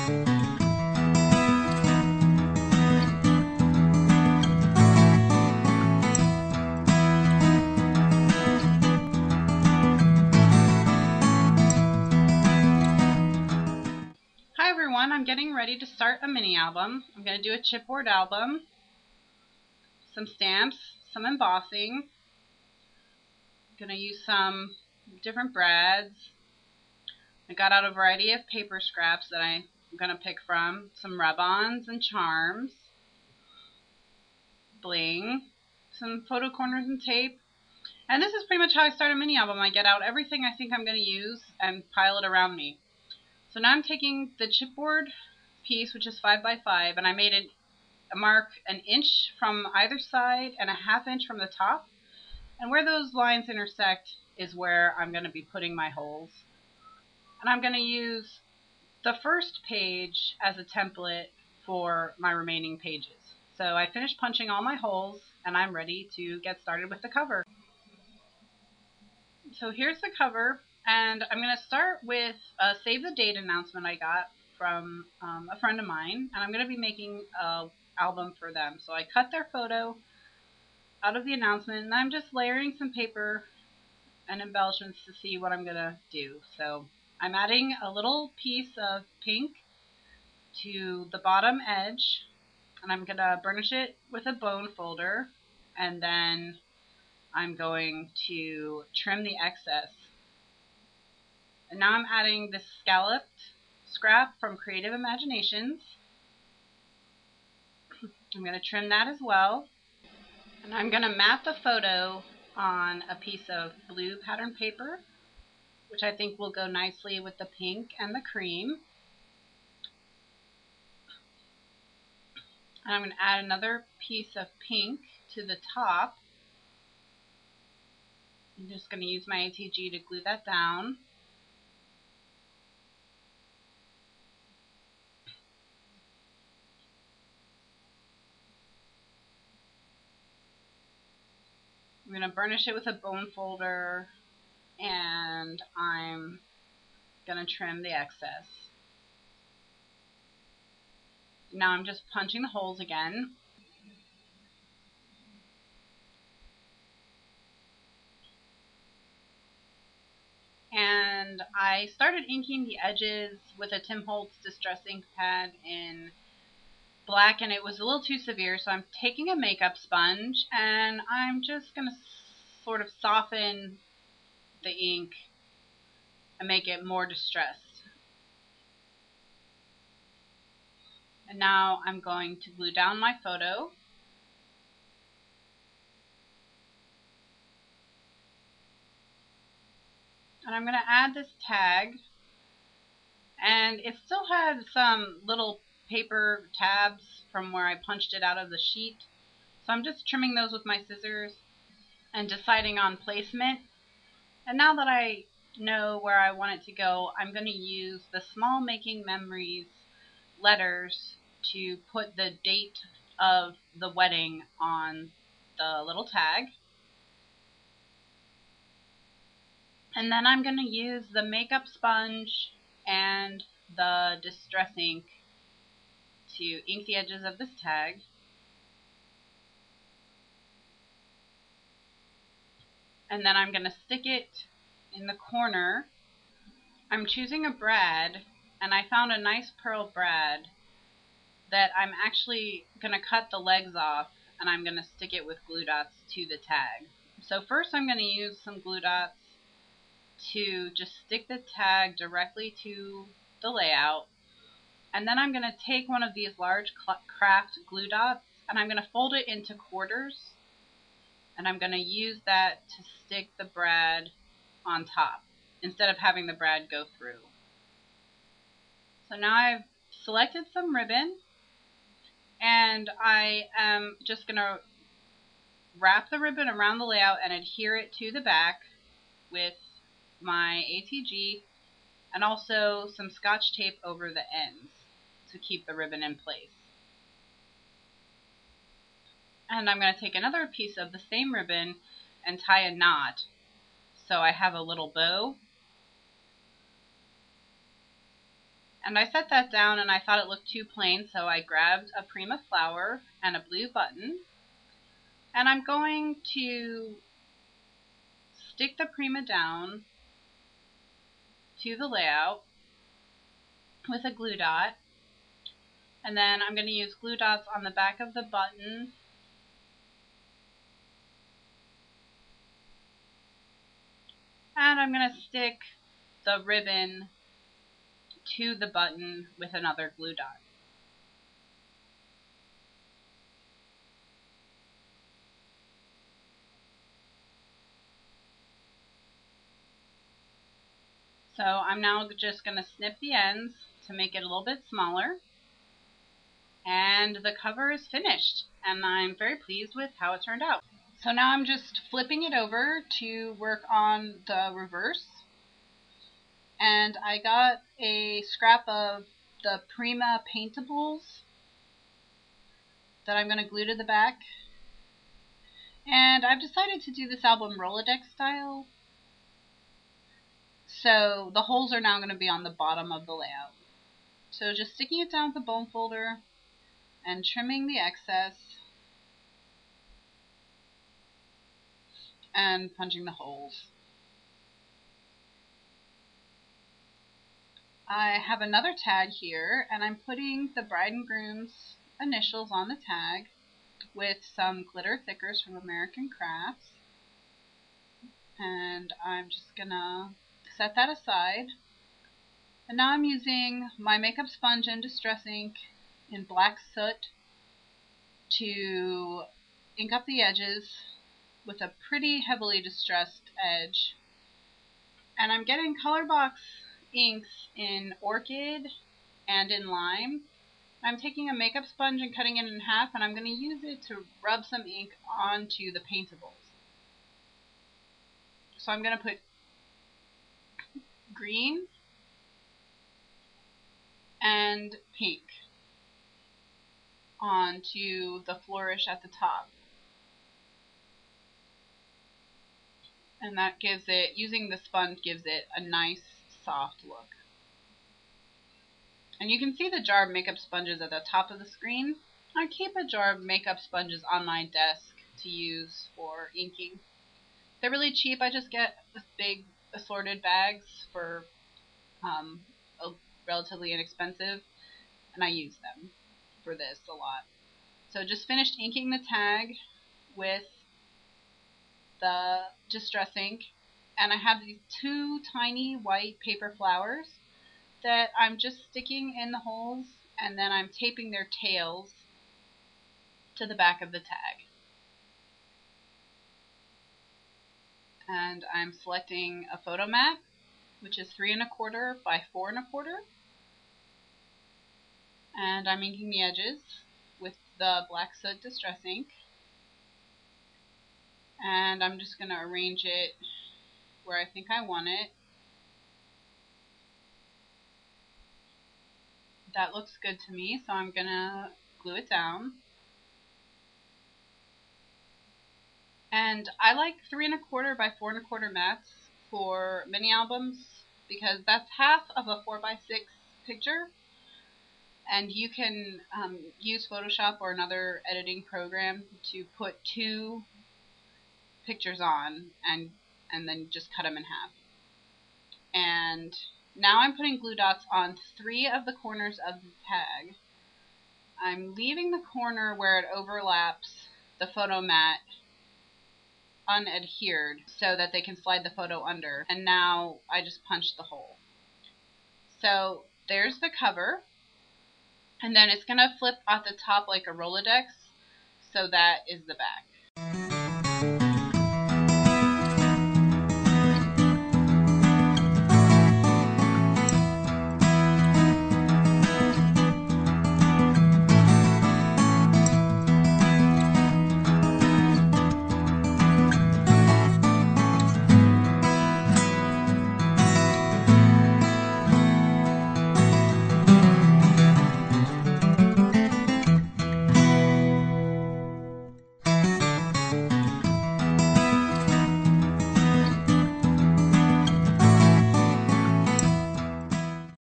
Hi everyone, I'm getting ready to start a mini album. I'm going to do a chipboard album, some stamps, some embossing. I'm going to use some different brads. I got out a variety of paper scraps that I'm going to pick from, some rub-ons and charms, bling, some photo corners and tape. And this is pretty much how I start a mini album. I get out everything I think I'm going to use and pile it around me. So now I'm taking the chipboard piece, which is 5 by 5, and I made a mark 1 inch from either side and 1/2 inch from the top. And where those lines intersect is where I'm going to be putting my holes. And I'm going to use the first page as a template for my remaining pages. So I finished punching all my holes and I'm ready to get started with the cover. So here's the cover, and I'm going to start with a save the date announcement I got from a friend of mine, and I'm going to be making an album for them. So I cut their photo out of the announcement, and I'm just layering some paper and embellishments to see what I'm going to do. So I'm adding a little piece of pink to the bottom edge, and I'm going to burnish it with a bone folder, and then I'm going to trim the excess. And now I'm adding this scalloped scrap from Creative Imaginations. I'm going to trim that as well. And I'm going to mat the photo on a piece of blue pattern paper, which I think will go nicely with the pink and the cream. And I'm going to add another piece of pink to the top. I'm just going to use my ATG to glue that down. I'm going to burnish it with a bone folder, and I'm going to trim the excess. Now I'm just punching the holes again. And I started inking the edges with a Tim Holtz Distress ink pad in black, and it was a little too severe, so I'm taking a makeup sponge and I'm just going to sort of soften the ink and make it more distressed. And now I'm going to glue down my photo. And I'm going to add this tag, and it still had some little paper tabs from where I punched it out of the sheet. So I'm just trimming those with my scissors and deciding on placement. And now that I know where I want it to go, I'm going to use the Small Making Memories letters to put the date of the wedding on the little tag. And then I'm going to use the makeup sponge and the Distress ink to ink the edges of this tag. And then I'm going to stick it in the corner. I'm choosing a brad, and I found a nice pearl brad that I'm actually going to cut the legs off, and I'm going to stick it with glue dots to the tag. So first I'm going to use some glue dots to just stick the tag directly to the layout. And then I'm going to take one of these large craft glue dots and I'm going to fold it into quarters, and I'm going to use that to stick the brad on top instead of having the brad go through. So now I've selected some ribbon, and I am just going to wrap the ribbon around the layout and adhere it to the back with my ATG, and also some Scotch tape over the ends to keep the ribbon in place. And I'm going to take another piece of the same ribbon and tie a knot so I have a little bow. And I set that down and I thought it looked too plain, so I grabbed a Prima flower and a blue button. And I'm going to stick the Prima down to the layout with a glue dot. And then I'm going to use glue dots on the back of the button. And I'm going to stick the ribbon to the button with another glue dot. So I'm now just going to snip the ends to make it a little bit smaller. And the cover is finished, and I'm very pleased with how it turned out. So now I'm just flipping it over to work on the reverse. And I got a scrap of the Prima paintables that I'm going to glue to the back. And I've decided to do this album Rolodex style. So the holes are now going to be on the bottom of the layout. So just sticking it down with the bone folder and trimming the excess and punching the holes. I have another tag here, and I'm putting the bride and groom's initials on the tag with some glitter thickers from American Crafts. And I'm just gonna set that aside. And now I'm using my makeup sponge and distress ink in black soot to ink up the edges with a pretty heavily distressed edge. And I'm getting Colorbox inks in Orchid and in Lime. I'm taking a makeup sponge and cutting it in half, and I'm going to use it to rub some ink onto the paintables. So I'm going to put green and pink onto the flourish at the top. And that gives it, using the sponge gives it a nice soft look. And you can see the jar of makeup sponges at the top of the screen. I keep a jar of makeup sponges on my desk to use for inking. They're really cheap. I just get big assorted bags for relatively inexpensive, and I use them for this a lot. So just finished inking the tag with the distress ink, and I have these two tiny white paper flowers that I'm just sticking in the holes, and then I'm taping their tails to the back of the tag. And I'm selecting a photo mat, which is 3 1/4 by 4 1/4. And I'm inking the edges with the black soot distress ink. And I'm just going to arrange it where I think I want it. That looks good to me, so I'm going to glue it down. And I like 3 1/4 by 4 1/4 mats for mini albums because that's half of a 4x6 picture. And you can use Photoshop or another editing program to put 2 pictures on and then just cut them in half. And now I'm putting glue dots on 3 of the corners of the tag. I'm leaving the corner where it overlaps the photo mat unadhered so that they can slide the photo under. And now I just punched the hole. So there's the cover. And then it's going to flip at the top like a Rolodex. So that is the back.